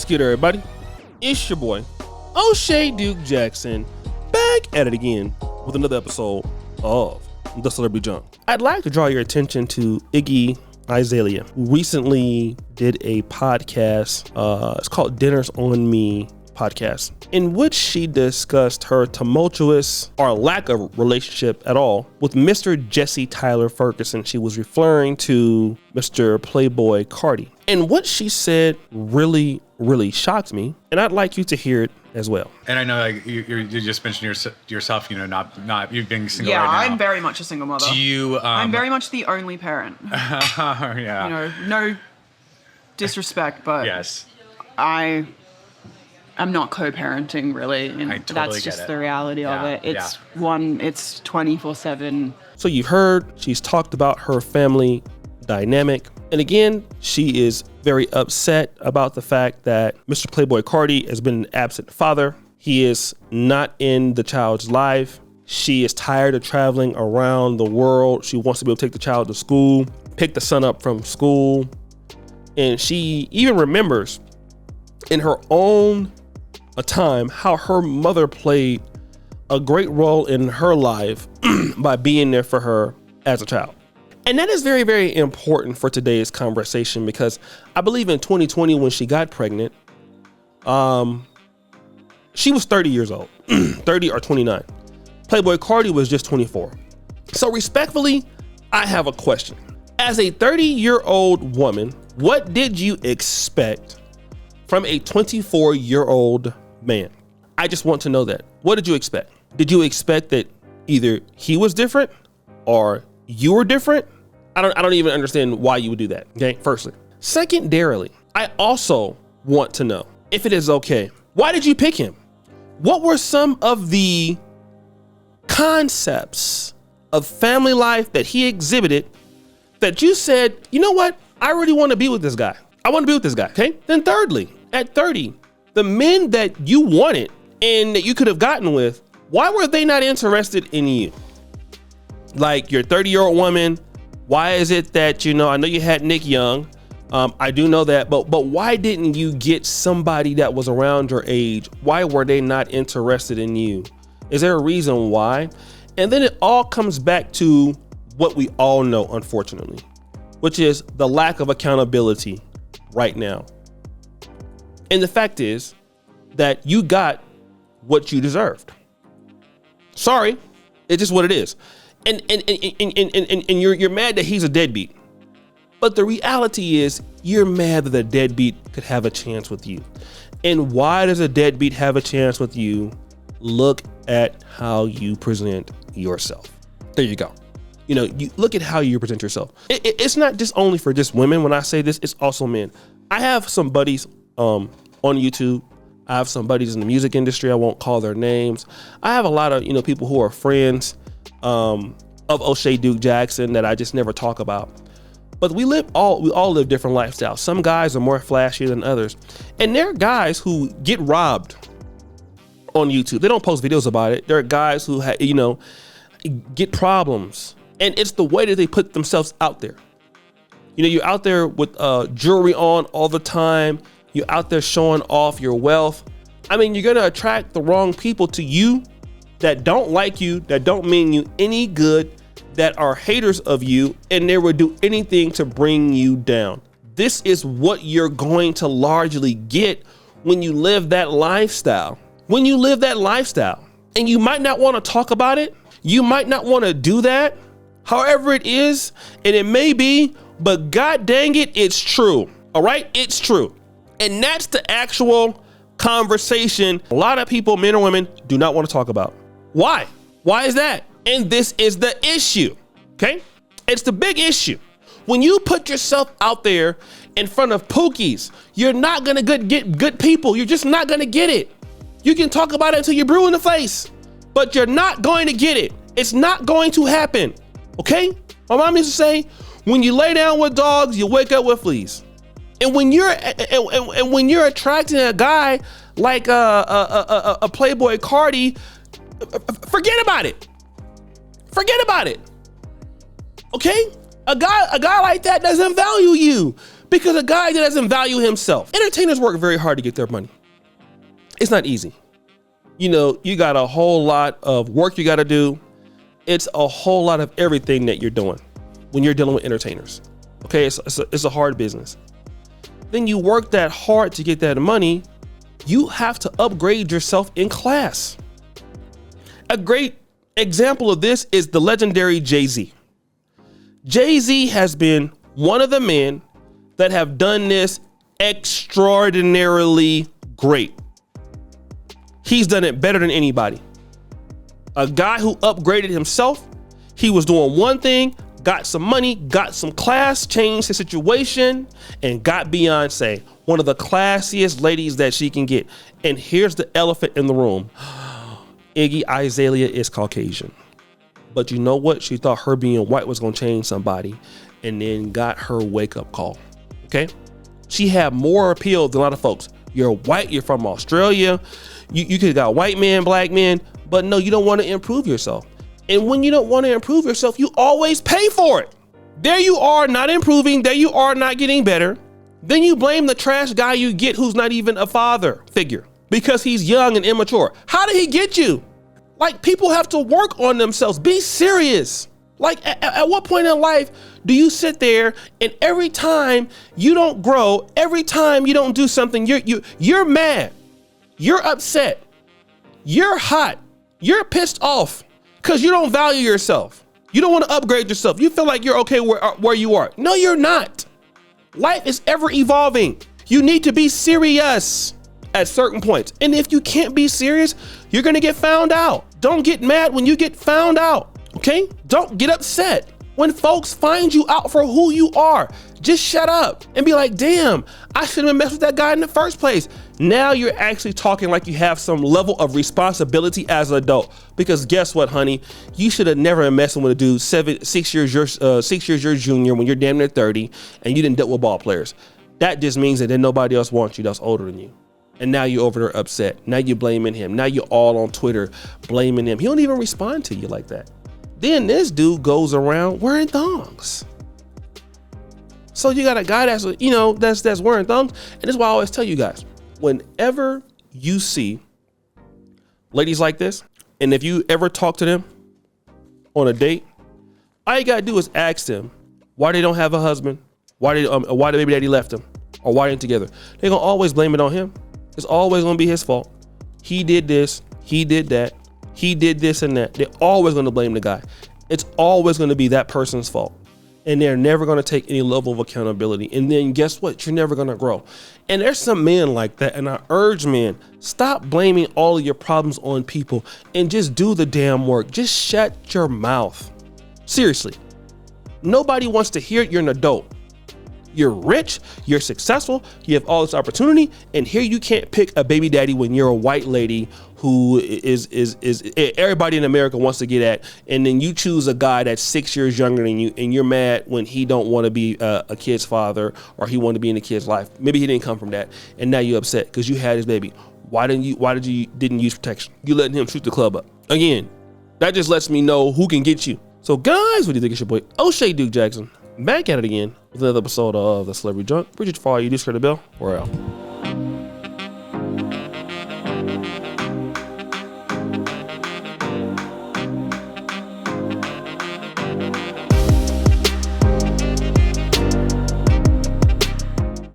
What's good, everybody? It's your boy, O'Shea Duke Jackson, back at it again with another episode of The Celebrity Junk. I'd like to draw your attention to Iggy Azalea, who recently did a podcast. It's called Dinners on Me podcast, in which she discussed her tumultuous or lack of relationship at all with Mr. Jesse Tyler Ferguson. She was referring to Mr. Playboi Carti. And what she said really shocked me, and I'd like you to hear it as well. And I know, like you just mentioned yourself, you know, not you being single. Yeah, right now. I'm very much a single mother. Do you? I'm very much the only parent. Yeah. You know, no disrespect, but yes, I'm not co-parenting really, and I totally that's just get it. the reality of it. It's 24/7. So you've heard she's talked about her family dynamic. And again, she is very upset about the fact that Mr. Playboi Carti has been an absent father. He is not in the child's life. She is tired of traveling around the world. She wants to be able to take the child to school, pick the son up from school. And she even remembers in her own time how her mother played a great role in her life by being there for her as a child. And that is very, very important for today's conversation, because I believe in 2020, when she got pregnant, she was 30 years old, 30 or 29. Playboi Carti was just 24. So respectfully, I have a question. As a 30-year-old woman, what did you expect from a 24-year-old man? I just want to know that. What did you expect? Did you expect that either he was different or you were different? I don't even understand why you would do that. Okay, firstly. Secondarily, I also want to know, if it is okay, why did you pick him? What were some of the concepts of family life that he exhibited that you said, you know what? I really want to be with this guy. I want to be with this guy. Okay. Then thirdly, at 30, the men that you wanted and that you could have gotten with, why were they not interested in you? Like, you're a 30-year-old woman. Why is it that, you know, I know you had Nick Young. I do know that, but why didn't you get somebody that was around your age? Why were they not interested in you? Is there a reason why? And then it all comes back to what we all know, unfortunately, which is the lack of accountability right now. And the fact is that you got what you deserved. Sorry, it's just what it is. And you're mad that he's a deadbeat. But the reality is, you're mad that the deadbeat could have a chance with you. And why does a deadbeat have a chance with you? Look at how you present yourself. There you go. You know, you look at how you present yourself. It's not just only for just women. When I say this, it's also men. I have some buddies on YouTube. I have some buddies in the music industry. I won't call their names. I have a lot of, you know, people who are friends of O'Shea Duke Jackson that I just never talk about. But we all live different lifestyles. Some guys are more flashy than others. And there are guys who get robbed on YouTube. They don't post videos about it. There are guys who get problems. And it's the way that they put themselves out there. You know, you're out there with jewelry on all the time. You're out there showing off your wealth. I mean, you're going to attract the wrong people to you that don't like you, that don't mean you any good, that are haters of you, and they will do anything to bring you down. This is what you're going to largely get when you live that lifestyle. When you live that lifestyle, and you might not want to talk about it. You might not want to do that. However it is, and it may be, but God dang it, it's true. All right, it's true. And that's the actual conversation a lot of people, men or women, do not want to talk about. Why? Why is that? And this is the issue, okay? It's the big issue. When you put yourself out there in front of pookies, you're not gonna get good people. You're just not gonna get it. You can talk about it until you're blue in the face, but you're not going to get it. It's not going to happen, okay? My mom used to say, when you lay down with dogs, you wake up with fleas. And when you're attracting a guy like a Playboi Carti, forget about it. Forget about it. Okay? A guy like that doesn't value you Because a guy that doesn't value himself. Entertainers work very hard to get their money. It's not easy. You know, you got a whole lot of work you got to do. It's a whole lot of everything that you're doing when you're dealing with entertainers. Okay, it's a hard business. Then you work that hard to get that money. You have to upgrade yourself in class. A great example of this is the legendary Jay-Z. Jay-Z has been one of the men that have done this extraordinarily great. He's done it better than anybody. A guy who upgraded himself. He was doing one thing, got some money, got some class, changed his situation, and got Beyonce, one of the classiest ladies that she can get. And here's the elephant in the room. Iggy Azalea is Caucasian. But you know what? She thought her being white was going to change somebody, and then got her wake-up call. Okay? She had more appeal than a lot of folks. You're white, you're from Australia, you could have got white men, black men, but no, you don't want to improve yourself. And when you don't want to improve yourself, you always pay for it. There you are not improving, there you are not getting better. Then you blame the trash guy you get who's not even a father figure because he's young and immature. How did he get you? Like, people have to work on themselves. Be serious. Like, at what point in life do you sit there and every time you don't grow, every time you don't do something, you're mad, you're upset, you're hot, you're pissed off because you don't value yourself. You don't want to upgrade yourself. You feel like you're okay where you are. No, you're not. Life is ever evolving. You need to be serious at certain points. And if you can't be serious, you're going to get found out. Don't get mad when you get found out. Okay? Don't get upset when folks find you out for who you are. Just shut up and be like, damn, I shouldn't have messed with that guy in the first place. Now you're actually talking like you have some level of responsibility as an adult. Because guess what, honey? You should have never been messing with a dude 6 years your junior when you're damn near 30 and you didn't deal with ball players. That just means that then nobody else wants you that's older than you. And now you're over there upset. Now you're blaming him. Now you're all on Twitter blaming him. He don't even respond to you like that. Then this dude goes around wearing thongs. So you got a guy that's wearing thongs. And that's why I always tell you guys, whenever you see ladies like this, and if you ever talk to them on a date, all you gotta do is ask them why they don't have a husband, why the baby daddy left them, or why they ain't together. They're gonna always blame it on him. It's always gonna be his fault. He did this, he did that, he did this and that. They're always gonna blame the guy. It's always gonna be that person's fault. And they're never gonna take any level of accountability. And then guess what? You're never gonna grow. And there's some men like that. And I urge men, stop blaming all of your problems on people and just do the damn work. Just shut your mouth. Seriously. Nobody wants to hear it. You're an adult. You're rich, you're successful, you have all this opportunity, and here you can't pick a baby daddy when you're a white lady who is everybody in America wants to get at, and then you choose a guy that's 6 years younger than you, and you're mad when he don't want to be a kid's father or he want to be in a kid's life. Maybe he didn't come from that, and now you're upset because you had his baby. Why didn't you use protection? You letting him shoot the club up. Again, that just lets me know who can get you. So guys, what do you think? It's your boy O'Shea Duke Jackson. Back at it again with another episode of The Celebrity Junk. Appreciate you for all you do. Scratch the bell. We're out.